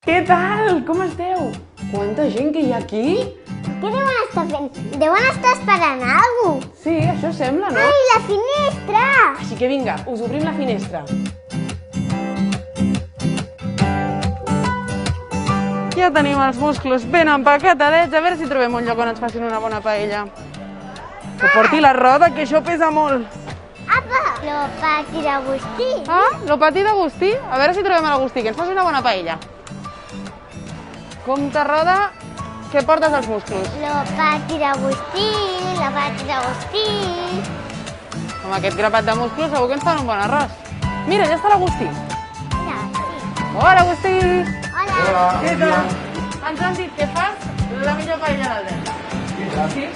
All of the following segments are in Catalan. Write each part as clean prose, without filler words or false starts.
Què tal? Com esteu? Quanta gent que hi ha aquí? Què deuen estar fent? Deuen estar esperant alguna cosa. Sí, això sembla, no? Ai, la finestra! Així que vinga, us obrim la finestra. Ja tenim els musclos ben empaquetadets, a veure si trobem un lloc on ens facin una bona paella. Que porti la roda, que això pesa molt. Apa! Lo pati d'Agustí. Ah, lo pati d'Agustí? A veure si trobem l'Agustí, que ens faci una bona paella. Compte roda, que portes els musclos. Lo pati d'Agustí, la pati d'Agustí. Amb aquest grapat de musclos segur que ens fan un bon arròs. Mira, ja està l'Agustí. Mira, sí. Hola, Agustí! Hola. Què tal? Ens han dit que fas la millor paella del Delta. Sí?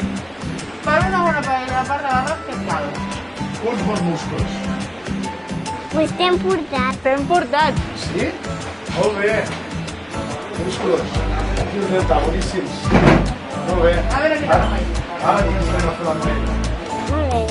Per una bona paella, a part de l'arròs, què et cal? Uns bons musclos. Pues t'hem portat. T'hem portat. Sí? Molt bé. Musclos. Aquí el Delta, boníssims. Molt bé. A veure què tal la paella. Ara començarem a fer la paella. Molt bé.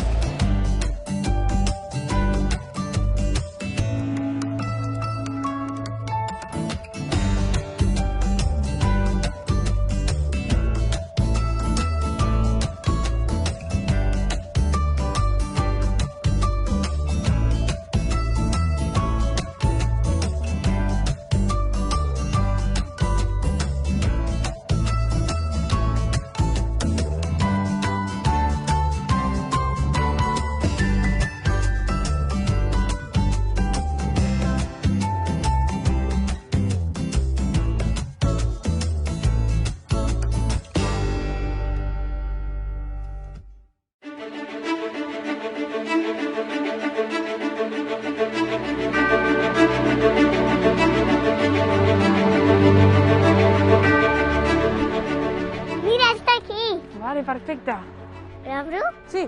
Mira, està aquí. Vale, perfecte. L'obro? Sí.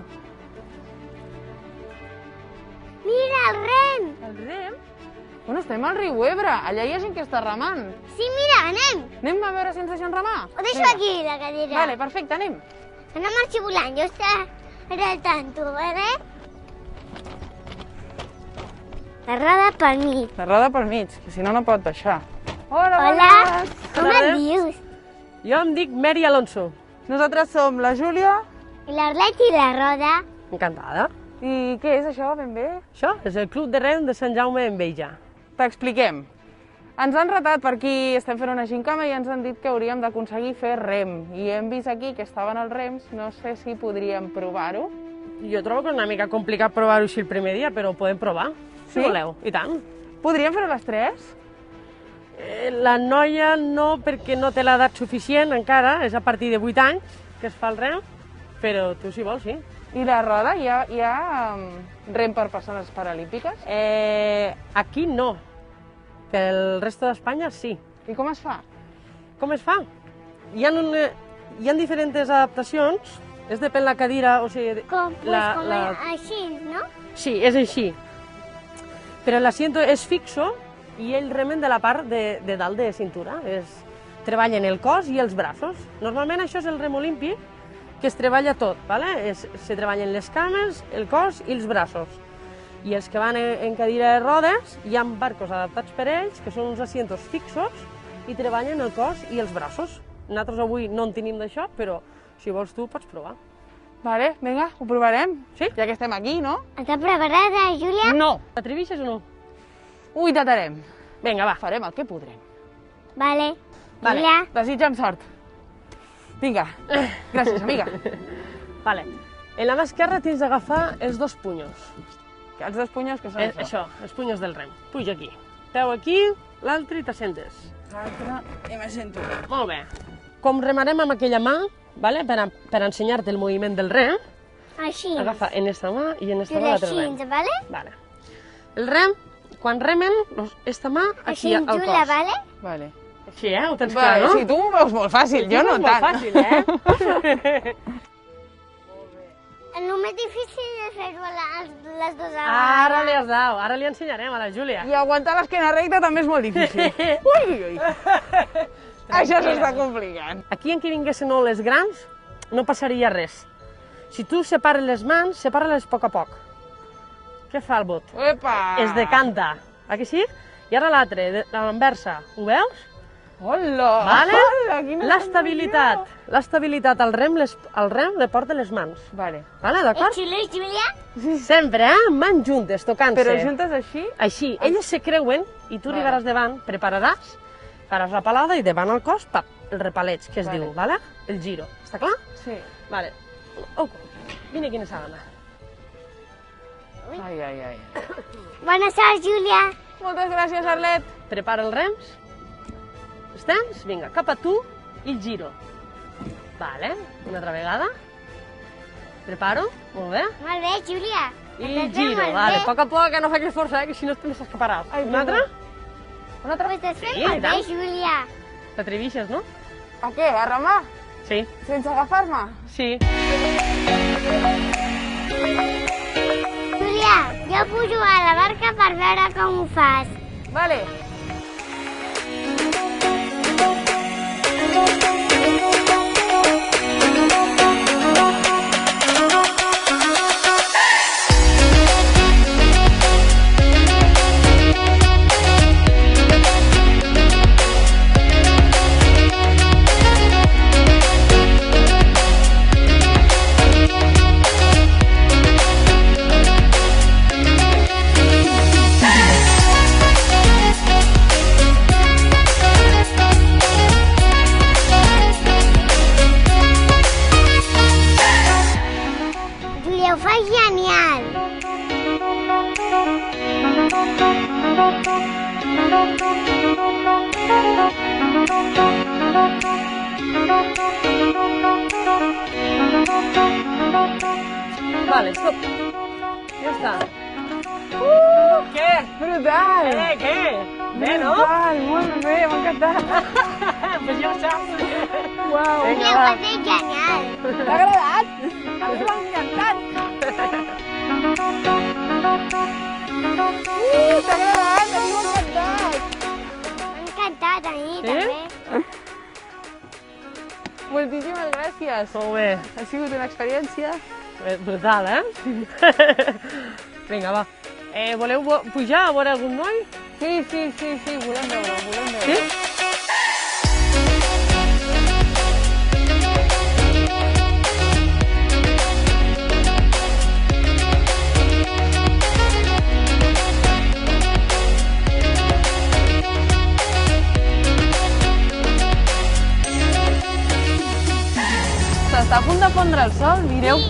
Mira, el rem. El rem? Bueno, estem al riu Ebre. Allà hi ha gent que està remant. Sí, mira, anem. Anem a veure si ens deixen remar? Ho deixo Vinga. aquí, la cadira. Vale, perfecte, anem. Que no marxi volant, jo estaré al tanto, vale? La roda pel mig. La roda pel mig, que si no, no pot baixar. Hola, Hola, bones. com et dius? Jo em dic Mary Alonso. Nosaltres som la Júlia. I l'Arlet i la roda. Encantada. I què és això, ben bé? Això és el Club de Rem de Sant Jaume d'Enveja. T'expliquem. Ens han retat per aquí, estem fent una gincama i ens han dit que hauríem d'aconseguir fer rem. I hem vist aquí que estaven els rems, no sé si podríem provar-ho. Jo trobo que és una mica complicat provar-ho així el primer dia, però ho podem provar, si Sí? voleu, i tant. Podríem fer-ho les tres? La noia no, perquè no té l'edat suficient encara, és a partir de 8 anys que es fa el rem, però tu si vols, sí. I la roda, hi ha rem per persones paralímpiques? Aquí no, pel resto d'Espanya sí. I com es fa? Com es fa? Hi ha diferents adaptacions, és depèn la cadira, o sigui... Com així, no? Sí, és així. Però l'assiento és fixo i ell remen de la part de dalt de cintura. Treballen el cos i els braços. Normalment això és el rem olímpic, que es treballa tot, ¿vale? Se treballen les cames, el cos i els braços. I els que van en cadira de rodes, hi ha barcos adaptats per ells, que són uns asientos fixos, i treballen el cos i els braços. Nosaltres avui no en tenim d'això, però si vols tu pots provar. Vale, vinga, ho provarem. Sí? Ja que estem aquí, no? Està preparada, Júlia? No! T'atrevixes o no? Ho intentarem. Vinga, va. Farem el que podrem. Vale. Vale. Júlia? Desitja'm sort. Vinga. Gràcies, amiga. Vale. En la mà esquerra tens d'agafar els dos punyos. Els dos punyos que són Això, els punyos del rem. Puja aquí. Peu aquí, l'altre i t'assentes. L'altre i me sento. Molt bé. Com remarem amb aquella mà, vale? per ensenyar-te el moviment del rem, Així. agafa en esta mà i en esta I mà l'altre així, rem. vale? Vale. El rem, quan remen, esta mà Així, aquí al cos. Júlia, vale? Vale. Així, ho tens clar, Vale, no? sí, tu m'ho veus molt fàcil, jo no És tant. molt fàcil, eh? El més difícil és fer-ho les dues Ara li has dado, ara li ensenyarem a la Júlia. I aguantar l'esquena recta també és molt difícil. Ui, ui, ui. Això s'està complicant. Aquí en què vinguessin les grans, no passaria res. Si tu separes les mans, separa-les a poc. Què fa el bot? Epa! Es decanta, que sí? I ara l'altre, a l'inversa, ho veus? Hola! Vale? Hola, quina L'estabilitat. L'estabilitat al rem le porta les mans. Vale. Vale, d'acord? Xules, Júlia? Sempre, mans juntes, tocant-se. Però juntes així? Així, elles se creuen i tu arribaràs davant, prepararàs, faràs la palada i davant al cos, pap, el repaleig, que es diu, vale? El giro. Està clar? Sí. Vale. Oh, vine aquí, Nessagana. Ai, ai, ai. Bona sort, Júlia. Moltes gràcies, Arlet. Prepara els rems. Els tens? Vinga, cap a tu i el giro. Vale, una altra vegada. Preparo, molt bé. Molt bé, Júlia. I el giro, vale, a poc, que no facis força, que si no te n'escaparàs. Una altra? Una altra? Ho estàs fent Sí, molt bé, tant. Júlia. T'atrevixes, no? A què? A remar? Sí. Sense agafar-me? Sí. Júlia, jo pujo a la barca per veure com ho fas. Vale. Júlia, ho fas genial. Vale, stop. Ja està. Què? Brutal! Què? Bé, no? Brutal, molt bé, m'ha encantat. Pues ja ho saps. Uau. Júlia, ho has fet genial. T'ha agradat? A mi m'ha encantat. T'ha agradat? A mi m'ha encantat. M'ha encantat a mi, Sí? també. Moltíssimes gràcies. Molt bé. Ha sigut una experiència. Brutal, Vinga, va. Voleu pujar a veure algun noi? Sí, volem veure, volem veure. Sí? S'està a punt de pondre el sol. Mireu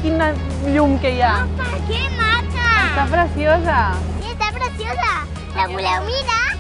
quina llum que hi ha. Opa, que maca! Està preciosa. Sí, està preciosa. La voleu mirar?